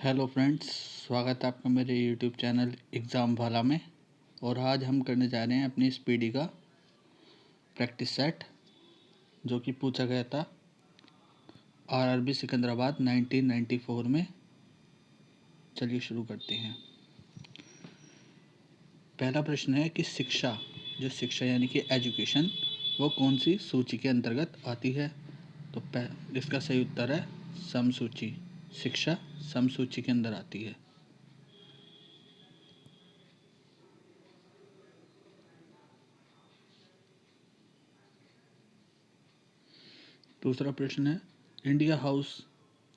Hello friends, स्वागत है आपका मेरे यूट्यूब चैनल एग्ज़ाम वाला में। और आज हम करने जा रहे हैं अपनी स्पीडी का प्रैक्टिस सेट, जो कि पूछा गया था आरआरबी सिकंदराबाद 1994 में। चलिए शुरू करते हैं। पहला प्रश्न है कि शिक्षा यानी कि एजुकेशन, वो कौन सी सूची के अंतर्गत आती है। तो इसका सही उत्तर है सम सूची। शिक्षा सम सूची के अंदर आती है। दूसरा प्रश्न है इंडिया हाउस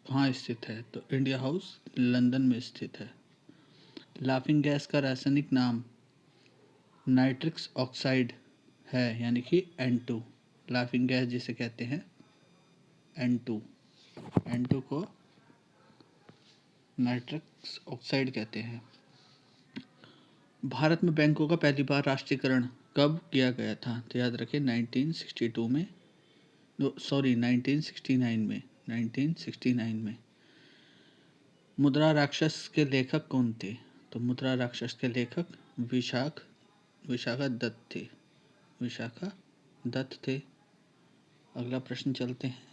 कहाँ स्थित है। तो इंडिया हाउस लंदन में स्थित है। लाफिंग गैस का रासायनिक नाम नाइट्रिक्स ऑक्साइड है, यानी कि N2। लाफिंग गैस जिसे कहते हैं N2 को नाइट्रिक्स ऑक्साइड कहते हैं। भारत में बैंकों का पहली बार राष्ट्रीयकरण कब किया गया था। तो याद रखें 1962 में, 1969 में। मुद्रा राक्षस के लेखक कौन थे। तो मुद्रा राक्षस के लेखक विशाखा दत्त थे। अगला प्रश्न चलते हैं।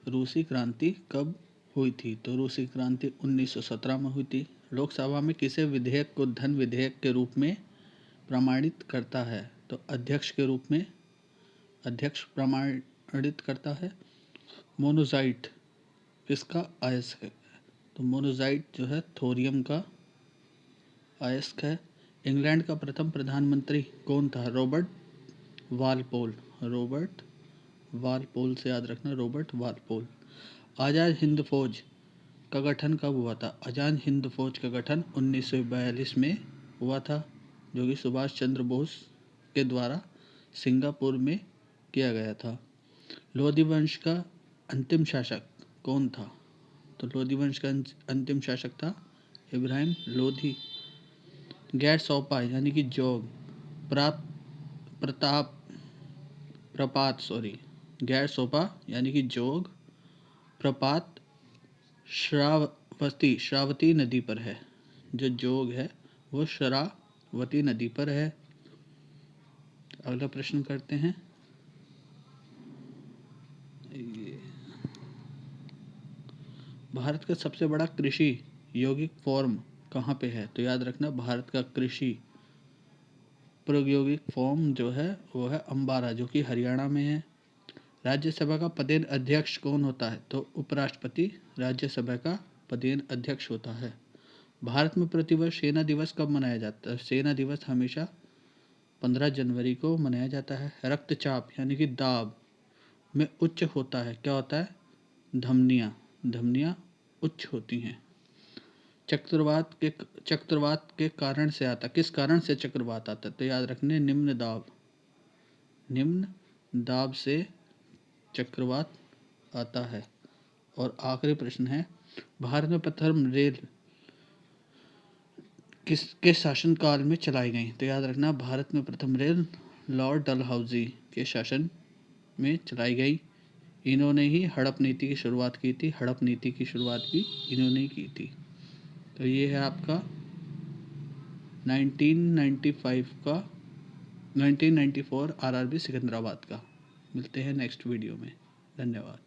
रूसी क्रांति कब हुई थी। तो रूसी क्रांति 1917 में हुई थी। लोकसभा में किसे विधेयक को धन विधेयक के रूप में प्रमाणित करता है। तो अध्यक्ष प्रमाणित करता है। मोनोजाइट किसका अयस्क है। तो मोनोजाइट जो है थोरियम का अयस्क है। इंग्लैंड का प्रथम प्रधानमंत्री कौन था। रॉबर्ट वालपोल से याद रखना, रॉबर्ट वालपोल। आज़ाद हिंद फौज का गठन कब हुआ था। आज़ाद हिंद फौज का गठन 1942 में हुआ था, जो कि सुभाष चंद्र बोस के द्वारा सिंगापुर में किया गया था। लोधी वंश का अंतिम शासक कौन था। तो लोधी वंश का अंतिम शासक था इब्राहिम लोधी। गैर सौपा यानी कि जोग गैर सौपा यानी कि जोग प्रपात श्रावती नदी पर है। जो जोग है वो शरावती नदी पर है। अगला प्रश्न करते हैं। भारत का सबसे बड़ा कृषि यौगिक फॉर्म कहाँ पे है। तो याद रखना, भारत का कृषि प्रायोगिक फॉर्म जो है वो है अम्बारा, जो कि हरियाणा में है। राज्यसभा का पदेन अध्यक्ष कौन होता है। तो उपराष्ट्रपति राज्यसभा का पदेन अध्यक्ष होता है। भारत में प्रतिवर्ष सेना दिवस कब मनाया जाता है। सेना दिवस हमेशा 15 जनवरी को मनाया जाता है। रक्तचाप यानी कि दाब में उच्च होता है, क्या होता है। धमनियाँ उच्च होती हैं। चक्रवात के कारण से आता, किस कारण से चक्रवात आता है। तो याद रखने निम्न दाब से चक्रवात आता है। और आखिरी प्रश्न है, भारत में प्रथम रेल किसके शासनकाल में चलाई गई। तो याद रखना, भारत में प्रथम रेल लॉर्ड डलहौजी के शासन में चलाई गई। इन्होंने ही हड़प नीति की शुरुआत की थी। हड़प नीति की शुरुआत भी इन्होंने ही की थी। तो ये है आपका 1994 आरआरबी सिकंदराबाद का। मिलते हैं नेक्स्ट वीडियो में। धन्यवाद।